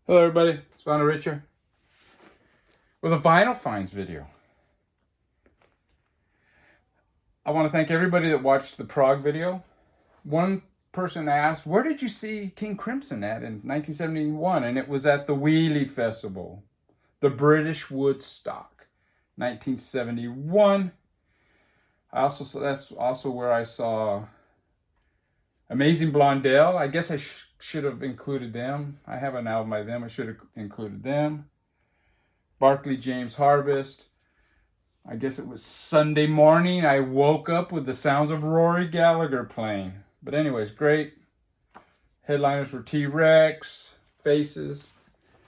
Hello everybody, it's Richie with a Vinyl Finds video. I want to thank everybody that watched the Prague video. One person asked, where did you see King Crimson at in 1971? And it was at the Wheelie Festival, the British Woodstock, 1971. That's also where I saw Amazing Blondell. I guess I should have included them. I have an album by them. I should have included them. Barclay James Harvest. I guess it was Sunday morning. I woke up with the sounds of Rory Gallagher playing. But anyways, great. Headliners were T-Rex, Faces.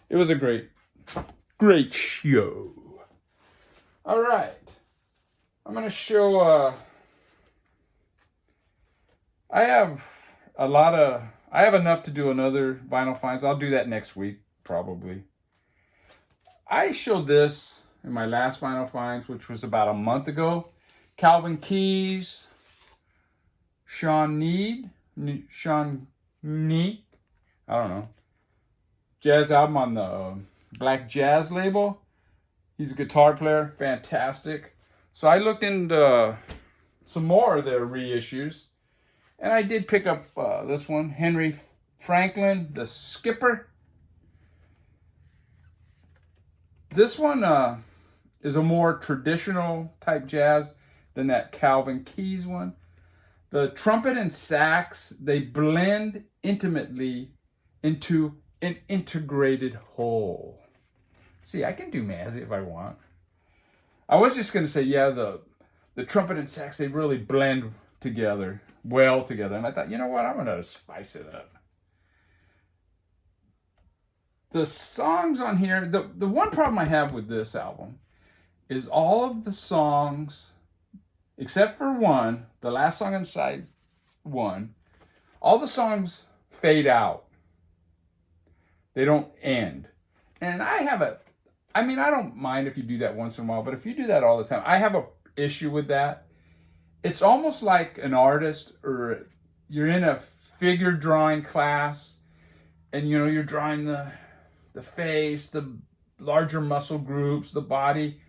It was a great show. All right. I'm going to show... I have enough to do another Vinyl Finds. I'll do that next week, probably. I showed this in my last Vinyl Finds, which was about a month ago. Calvin Keys, Sean Need, I don't know. Jazz album on the Black Jazz label. He's a guitar player, fantastic. So I looked into some more of their reissues. And I did pick up this one, Henry Franklin, the Skipper. This one is a more traditional type jazz than that Calvin Keys one. The trumpet and sax, they blend intimately into an integrated whole. See, I can do Mazzy if I want. I was just going to say, yeah, the trumpet and sax, they really blend together. Well together. And I thought, you know what? I'm going to spice it up. The songs on here, the one problem I have with this album is all of the songs, except for one, the last song on side one, all the songs fade out. They don't end. And I don't mind if you do that once in a while, but if you do that all the time, I have an issue with that. It's almost like an artist, or you're in a figure drawing class and you're drawing the face, the larger muscle groups, the body,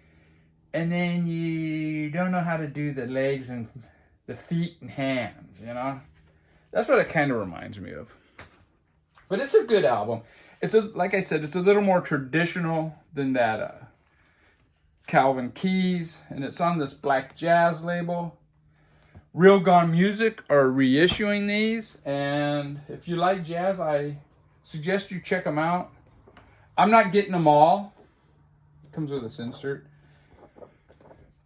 and then you don't know how to do the legs and the feet and hands, That's what it kind of reminds me of. But it's a good album. Like I said, it's a little more traditional than that Calvin Keys, and it's on this Black Jazz label. Real Gone Music are reissuing these, and if you like jazz, I suggest you check them out. I'm not getting them all. It comes with this insert.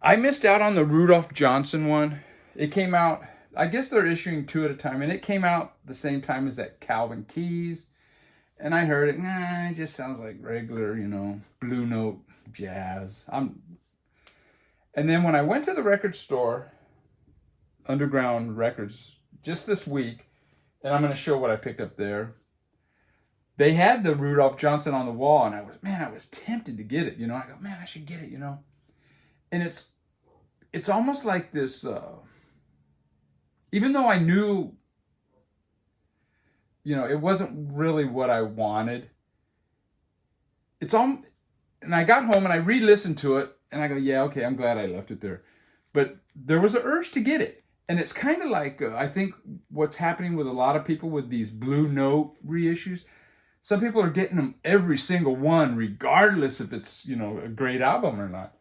I missed out on the Rudolph Johnson one. It came out, I guess they're issuing two at a time, and it came out the same time as that Calvin Keys. And I heard it, it just sounds like regular, blue note jazz. And then when I went to the record store, Underground Records, just this week, and I'm going to show what I picked up there. They had the Rudolph Johnson on the wall, and I was tempted to get it, I go, I should get it, And it's almost like this, even though I knew, it wasn't really what I wanted. And I got home and I re-listened to it, and I go, yeah, okay, I'm glad I left it there. But there was an urge to get it. And it's kind of like, I think what's happening with a lot of people with these Blue Note reissues, some people are getting them every single one, regardless if it's, a great album or not.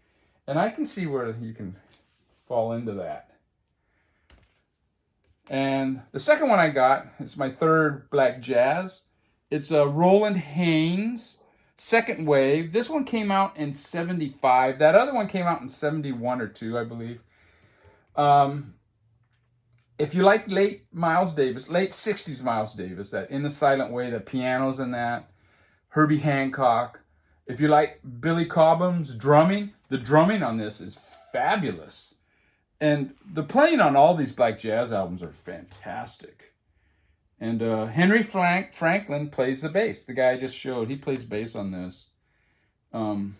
And I can see where you can fall into that. And the second one I got, it's my third Black Jazz. It's a Roland Haynes Second Wave. This one came out in 75. That other one came out in 71 or 2, I believe. If you like late 60s Miles Davis, that In the Silent Way, the pianos in that, Herbie Hancock. If you like Billy Cobham's drumming, the drumming on this is fabulous. And the playing on all these Black Jazz albums are fantastic. And Henry Franklin plays the bass. The guy I just showed, he plays bass on this. Roland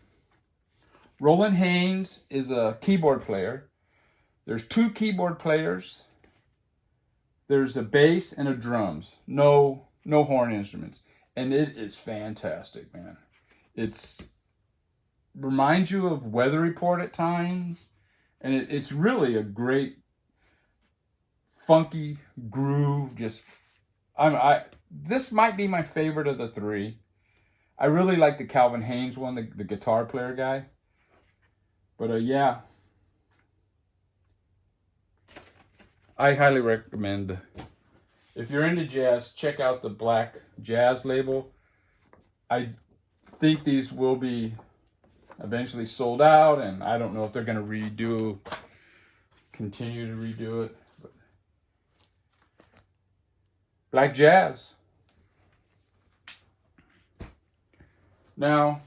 Haynes is a keyboard player. There's two keyboard players. There's a bass and a drums. No horn instruments. And it is fantastic, man. It's reminds you of Weather Report at times, and it's really a great funky groove. Just this might be my favorite of the three. I really like the Calvin Haynes one, the guitar player guy. But yeah, I highly recommend. If you're into jazz, check out the Black Jazz label. I think these will be eventually sold out, and I don't know if they're going to continue to redo it. But Black Jazz. Now,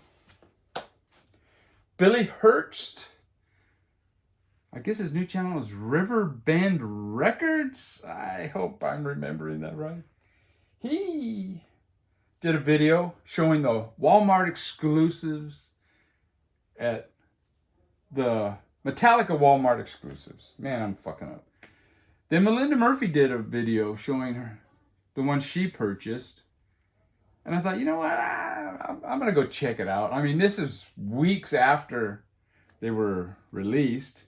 Billy Hurst, I guess his new channel is River Bend Records. I hope I'm remembering that right. He did a video showing the Walmart exclusives at the Metallica Wal Mart Exclusives. Man, I'm fucking up. Then Melinda Murphy did a video showing her the one she purchased. And I thought, you know what? I'm going to go check it out. I mean, this is weeks after they were released.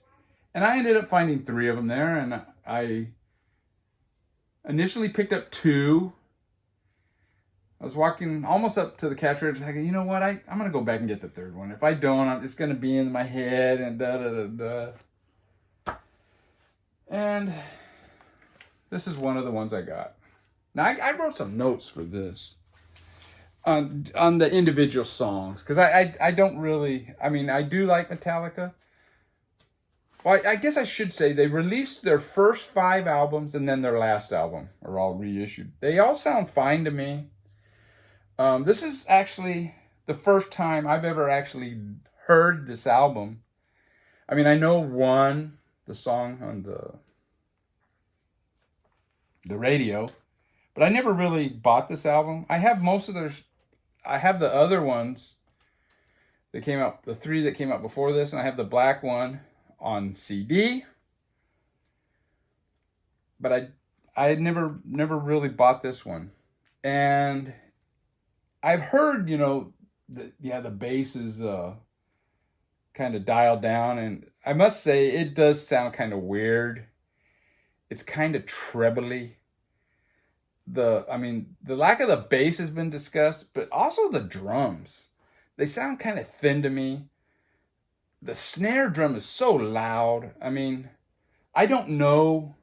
And I ended up finding 3 of them there. And I initially picked up 2. I was walking almost up to the cash register. I go, you know what? I'm going to go back and get the 3rd one. If I don't, it's going to be in my head and da-da-da-da. And this is one of the ones I got. Now, I wrote some notes for this on the individual songs. Because I don't really... I mean, I do like Metallica. Well, I guess I should say they released their first 5 albums and then their last album are all reissued. They all sound fine to me. This is actually the first time I've ever actually heard this album. I mean, I know the song on the radio, but I never really bought this album. I have I have the other ones that came out, the 3 that came out before this, and I have the black one on CD. But I had never really bought this one. And I've heard, the bass is kind of dialed down, and I must say it does sound kind of weird. It's kind of trebly. The lack of the bass has been discussed, but also the drums. They sound kind of thin to me. The snare drum is so loud. I mean, I don't know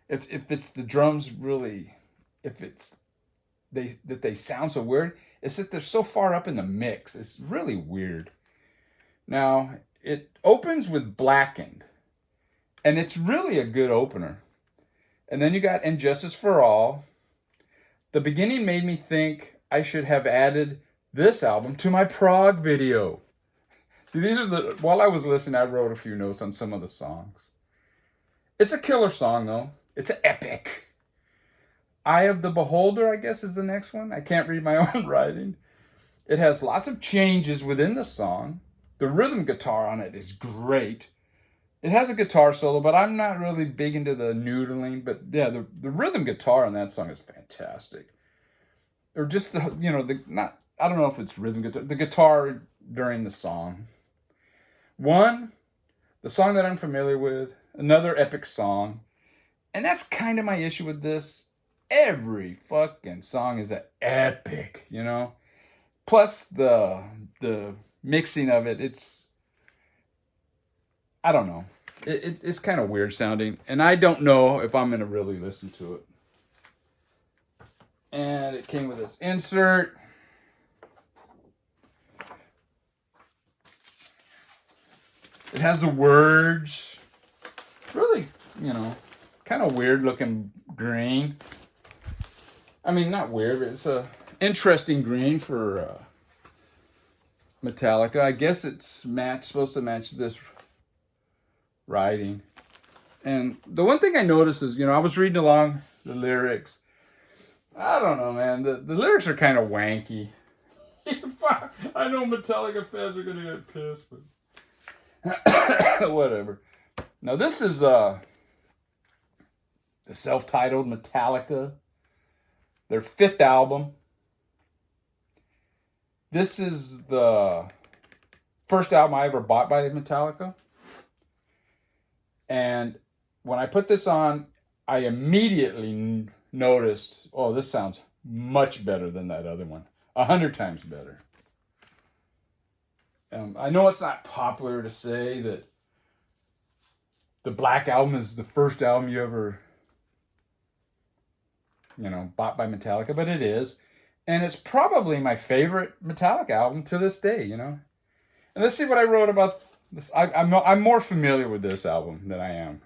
if it's the drums really, that they sound so weird. It's that they're so far up in the mix. It's really weird. Now, it opens with Blackened, and it's really a good opener. And then you got Injustice for All. The beginning made me think I should have added this album to my prog video. See, while I was listening, I wrote a few notes on some of the songs. It's a killer song, though. It's an epic. Eye of the Beholder, I guess, is the next one. I can't read my own writing. It has lots of changes within the song. The rhythm guitar on it is great. It has a guitar solo, but I'm not really big into the noodling. But yeah, the rhythm guitar on that song is fantastic. Or just I don't know if it's rhythm guitar. The guitar during the song. The song that I'm familiar with, another epic song. And that's kind of my issue with this. Every fucking song is an epic, Plus the mixing of it, I don't know. It's kind of weird sounding, and I don't know if I'm going to really listen to it. And it came with this insert. It has the words. Really, kind of weird looking green. I mean, not weird, but it's a interesting green for Metallica. I guess it's supposed to match this writing. And the one thing I noticed is, I was reading along the lyrics. I don't know, man. The lyrics are kind of wanky. I know Metallica fans are going to get pissed, but whatever. Now, this is the self-titled Metallica, their 5th album. This is the first album I ever bought by Metallica. And when I put this on, I immediately noticed, oh, this sounds much better than that other one. 100 times better. I know it's not popular to say that the Black Album is the first album you ever, bought by Metallica, but it is. And it's probably my favorite Metallica album to this day, And let's see what I wrote about this. I'm more familiar with this album than I am.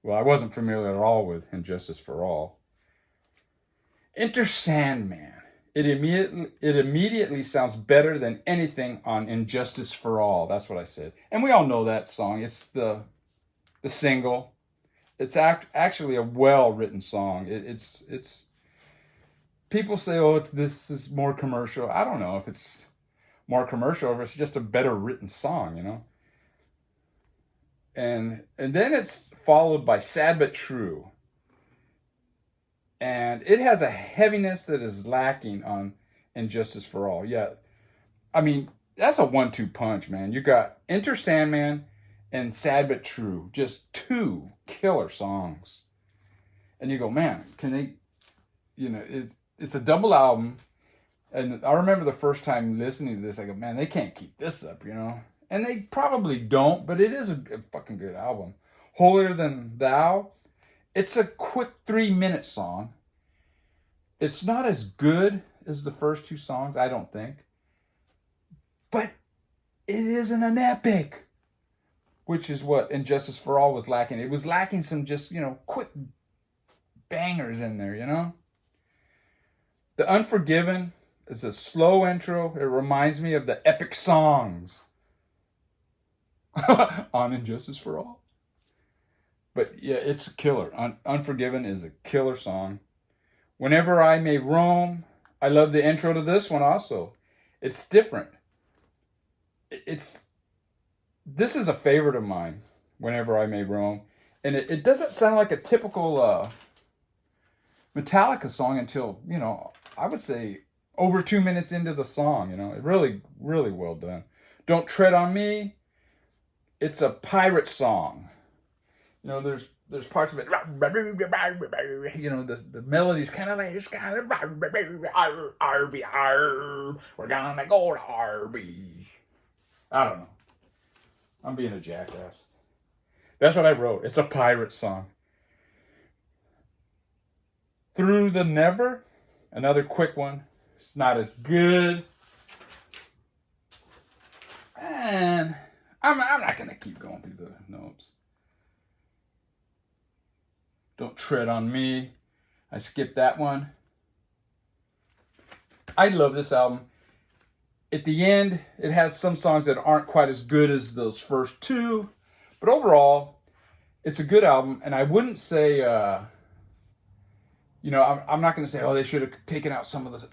Well, I wasn't familiar at all with Injustice for All. Enter Sandman. It immediately sounds better than anything on Injustice for All. That's what I said. And we all know that song. It's the single. It's actually a well-written song. It's people say, oh, this is more commercial. I don't know if it's more commercial or if it's just a better written song, And then it's followed by Sad But True. And it has a heaviness that is lacking on Injustice for All. Yeah, I mean, that's a 1-2 punch, man. You got Enter Sandman and Sad But True. Just two killer songs. And you go, man, can they, it's a double album. And I remember the first time listening to this, I go, man, they can't keep this up, And they probably don't, but it is a fucking good album. Holier Than Thou. It's a quick 3-minute song. It's not as good as the first two songs, I don't think. But it isn't an epic. Which is what Injustice for All was lacking. It was lacking some just, quick bangers in there, The Unforgiven is a slow intro. It reminds me of the epic songs on Injustice for All. But yeah, it's a killer. Unforgiven is a killer song. Whenever I May Roam, I love the intro to this one also. It's different. This is a favorite of mine, Whenever I May Roam. And it doesn't sound like a typical Metallica song until, I would say over 2 minutes into the song, It really, really well done. Don't Tread on Me. It's a pirate song. There's parts of it, the melody's kind of like, it's kind of, we're gonna go to Arby's. I don't know. I'm being a jackass. That's what I wrote. It's a pirate song. Through the Never, another quick one. It's not as good. And I'm not going to keep going through the notes. Don't Tread on Me. I skipped that one. I love this album. At the end, it has some songs that aren't quite as good as those first two. But overall, it's a good album. And I wouldn't say, I'm not going to say, oh, they should have taken out some of the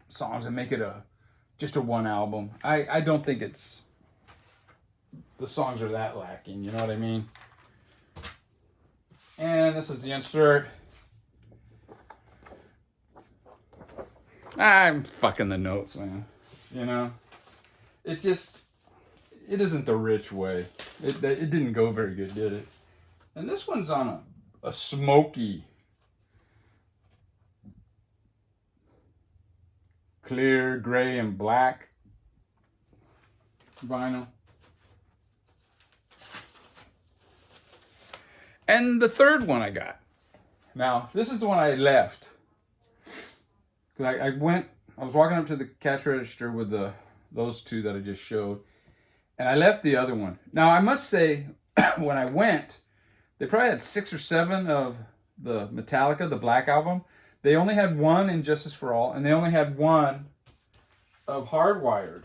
songs and make it just a one album. I don't think the songs are that lacking. You know what I mean? And this is the insert. I'm fucking the notes, man. It isn't the Rich way. It didn't go very good, did it? And this one's on a smoky, clear, gray, and black vinyl. And the third one I got. Now, this is the one I left. Because I was walking up to the cash register with those two that I just showed. And I left the other one. Now, I must say, when I went, they probably had 6 or 7 of the Metallica, the Black Album. They only had one Injustice for All, and they only had one of Hardwired.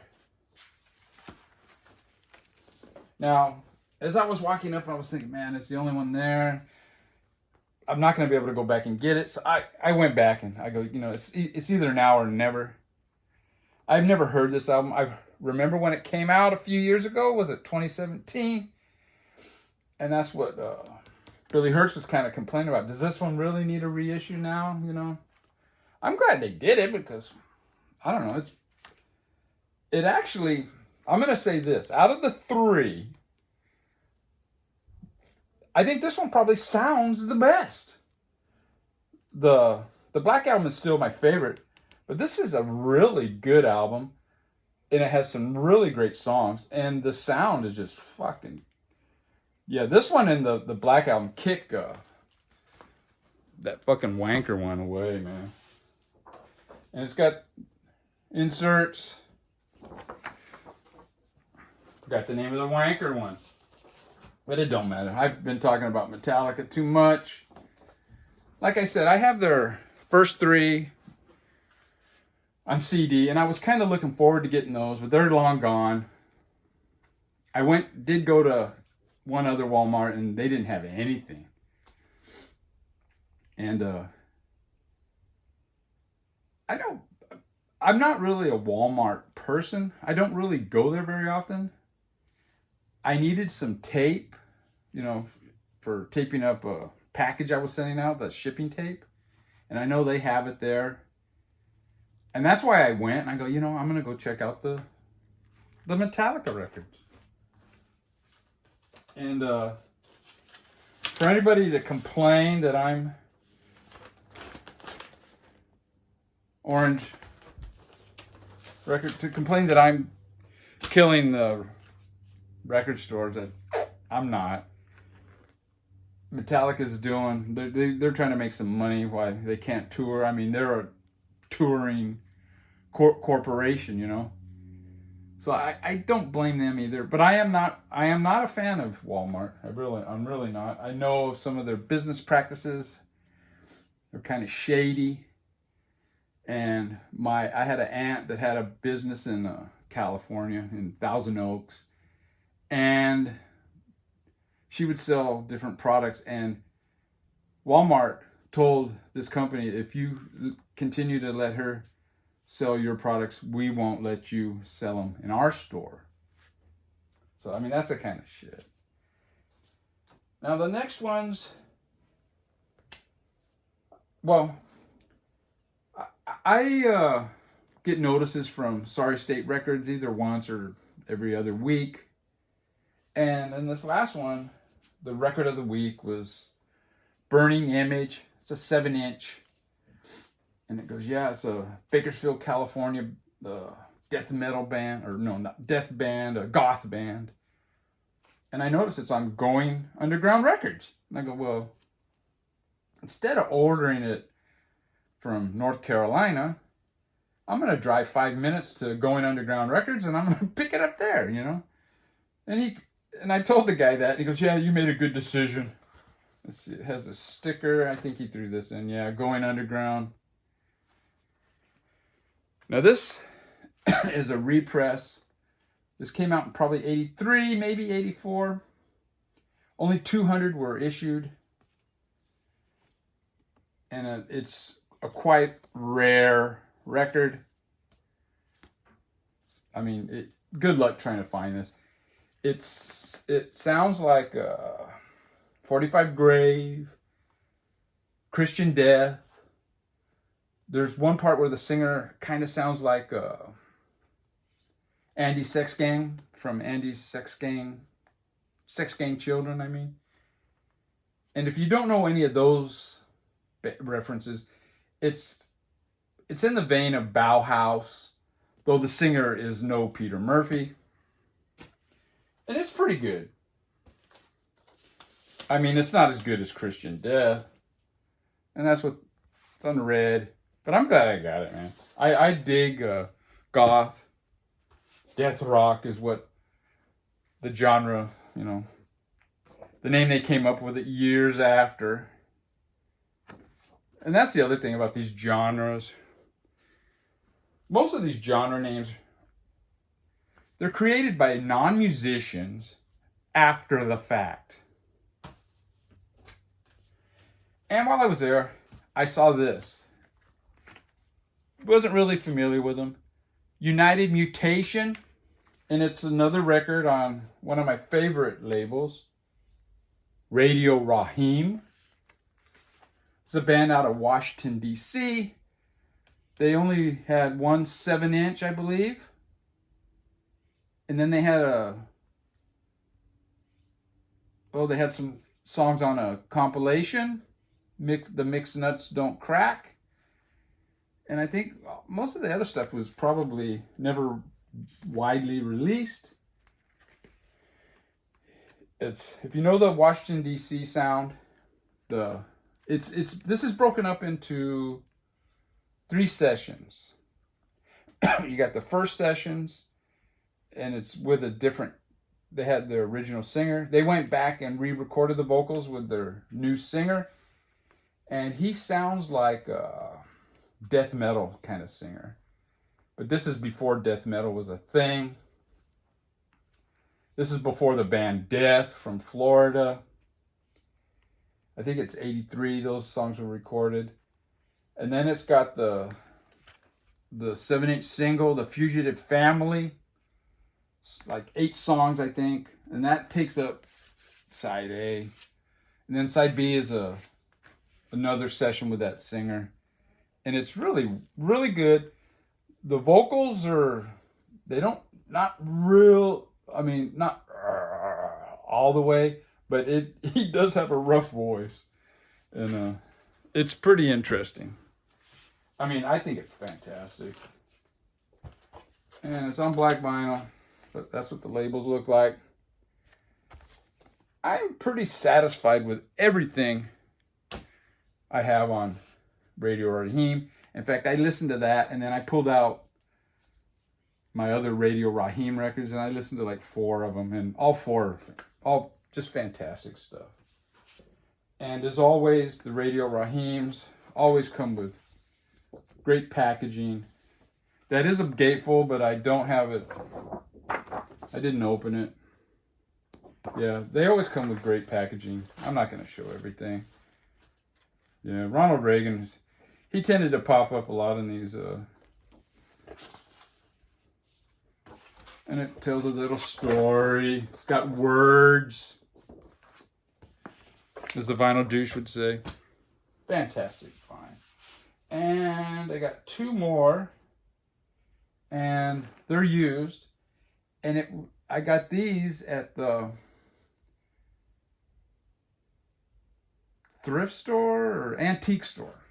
Now, as I was walking up, I was thinking, man, it's the only one there. I'm not going to be able to go back and get it. So I went back and I go, it's either now or never. I've never heard this album. I remember when it came out a few years ago. Was it 2017? And that's what Billy Hurst was kind of complaining about. Does this one really need a reissue now? I'm glad they did it because, I don't know, it actually, I'm going to say this. Out of the three, I think this one probably sounds the best. The Black Album is still my favorite, but this is a really good album, and it has some really great songs, and the sound is just fucking... Yeah, this one and the Black Album kick that fucking wanker one away, man. And it's got inserts. Forgot the name of the wanker one. But it don't matter. I've been talking about Metallica too much. Like I said, I have their first three on CD, and I was kind of looking forward to getting those, but they're long gone. I did go to one other Walmart, and they didn't have anything. And I'm not really a Walmart person. I don't really go there very often. I needed some tape, for taping up a package I was sending out, the shipping tape. And I know they have it there. And that's why I went, and I go, I'm going to go check out the Metallica records. And for anybody to complain that I'm complain that I'm killing the record stores, that I'm not. Metallica's they're trying to make some money while they can't tour. I mean, they're a touring corporation, So I don't blame them either. But I am not a fan of Walmart. I'm really not. I know some of their business practices. They're kind of shady. And I had an aunt that had a business in California, in Thousand Oaks, and she would sell different products, and Walmart told this company, if you continue to let her sell your products, we won't let you sell them in our store. So, I mean, that's the kind of shit. Now, the next ones, well, I get notices from Sorry State Records either once or every other week. And in this last one, the record of the week was Burning Image. It's a 7-inch. And it goes, it's a Bakersfield, California death metal band. Or no, not death band, a goth band. And I noticed it's on Going Underground Records. And I go, well, instead of ordering it from North Carolina, I'm going to drive 5 minutes to Going Underground Records, and I'm going to pick it up there, And I told the guy that, and he goes, yeah, you made a good decision. Let's see, it has a sticker. I think he threw this in. Yeah, Going Underground. Now this is a repress. This came out in probably 83, maybe 84. Only 200 were issued. And it's a quite rare record. I mean, good luck trying to find this. It sounds like 45 Grave, Christian Death. There's one part where the singer kind of sounds like Andy Sex Gang from Andy's Sex Gang Children, I mean. And if you don't know any of those references, it's in the vein of Bauhaus, though the singer is no Peter Murphy. And it's pretty good. I mean, it's not as good as Christian Death. And that's what's unread. But I'm glad I got it, man. I dig goth. Death rock is what the genre, the name they came up with it years after. And that's the other thing about these genres. Most of these genre names, they're created by non-musicians after the fact. And while I was there, I saw this. Wasn't really familiar with them. United Mutation, and it's another record on one of my favorite labels, Radio Raheem. It's a band out of Washington, D.C. They only had one 7-inch, I believe. And then they had they had some songs on a compilation, The Mixed Nuts Don't Crack. And I think most of the other stuff was probably never widely released. If you know the Washington D.C. sound, this is broken up into 3 sessions. You got the first sessions, and it's with a different. They had the original singer. They went back and re-recorded the vocals with their new singer, and he sounds like a death metal kind of singer. But this is before death metal was a thing. This is before the band Death from Florida. I think it's 83 those songs were recorded. And then it's got the 7-inch single, The Fugitive Family. It's like 8 songs, I think. And that takes up side A. And then side B is another session with that singer. And it's really, really good. The vocals not all the way, but he does have a rough voice. And it's pretty interesting. I mean, I think it's fantastic. And it's on black vinyl, but that's what the labels look like. I'm pretty satisfied with everything I have on Radio Raheem. In fact, I listened to that, and then I pulled out my other Radio Raheem records, and I listened to like 4 of them, and all 4 all just fantastic stuff. And as always, the Radio Raheems always come with great packaging. That is a gatefold, but I don't have it. I didn't open it. Yeah, they always come with great packaging. I'm not going to show everything. Yeah, Ronald Reagan, he tended to pop up a lot in these. And it tells a little story. It's got words, as the vinyl douche would say. Fantastic find. And I got 2 more, and they're used. And I got these at the thrift store or antique store.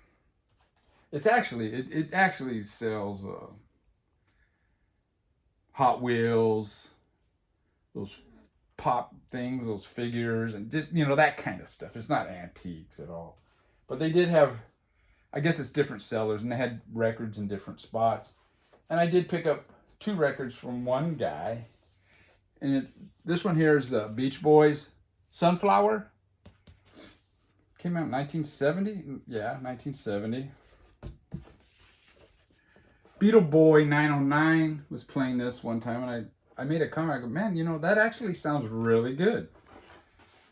It actually sells Hot Wheels, those pop things, those figures, and just, that kind of stuff. It's not antiques at all. But they did have, I guess it's different sellers, and they had records in different spots. And I did pick up 2 records from one guy. And this one here is the Beach Boys, Sunflower. Came out in 1970. Yeah, 1970. Beetle Boy 909 was playing this one time, and I made a comment. I go, man, that actually sounds really good.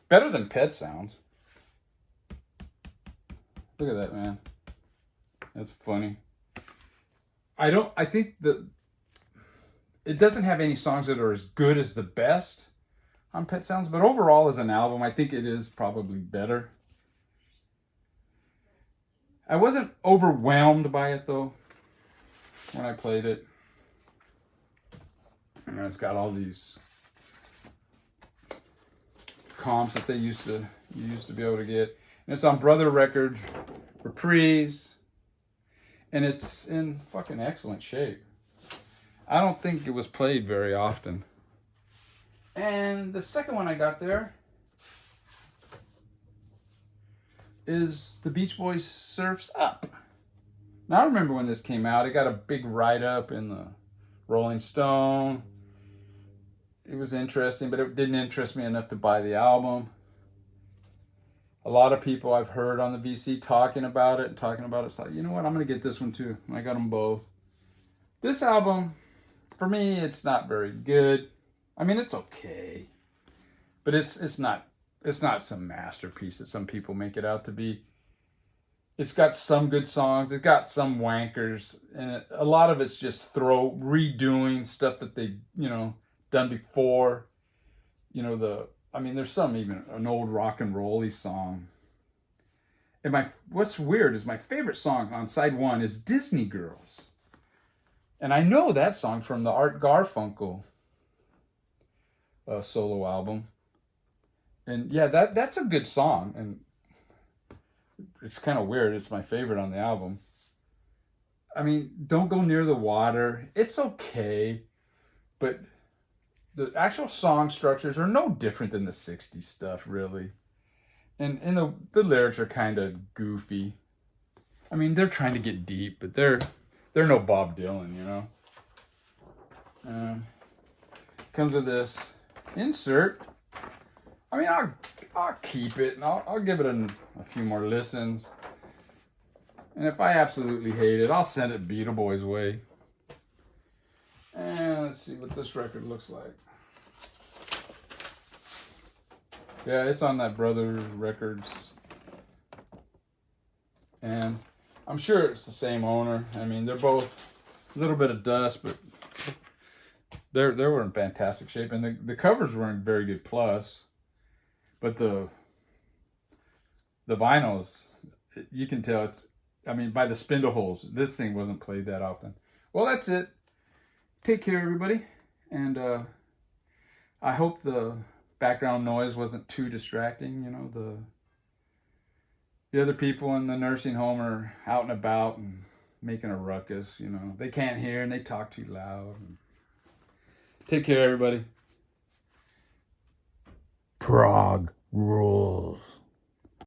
Better than Pet sounds. Look at that, man. That's funny. I think that it doesn't have any songs that are as good as the best on Pet Sounds, but overall as an album, I think it is probably better. I wasn't overwhelmed by it, though, when I played it. And it's got all these comps that you used to be able to get. And it's on Brother Records, Reprise, and it's in fucking excellent shape. I don't think it was played very often. And the second one I got there is the Beach Boys Surf's Up. Now I remember when this came out, it got a big write-up in the Rolling Stone. It was interesting, but it didn't interest me enough to buy the album. A lot of people I've heard on the VC talking about it. It's like, you know what, I'm going to get this one too. I got them both. This album, for me, it's not very good. I mean, it's okay, but it's not some masterpiece that some people make it out to be. It's got some good songs. It's got some wankers, and a lot of it's just redoing stuff that they, done before. There's some, even an old rock and roll-y song. And what's weird is my favorite song on side 1 is Disney Girls. And I know that song from the Art Garfunkel solo album. And yeah, that's a good song, and it's kind of weird. It's my favorite on the album. I mean, Don't Go Near the Water. It's okay, but the actual song structures are no different than the 60s stuff, really. And the lyrics are kind of goofy. I mean, they're trying to get deep, but they're no Bob Dylan, you know. Comes with this insert. I mean, I'll keep it, and I'll give it a few more listens. And if I absolutely hate it, I'll send it Beetle Boys' way. And let's see what this record looks like. Yeah, it's on that Brother Records. And I'm sure it's the same owner. I mean, they're both a little bit of dust, but they were in fantastic shape. And the covers were in very good plus. But the vinyls, you can tell it's, I mean, by the spindle holes, this thing wasn't played that often. Well, that's it. Take care, everybody. And I hope the background noise wasn't too distracting. You know, the other people in the nursing home are out and about and making a ruckus. You know, they can't hear and they talk too loud. Take care, everybody. Prague rules.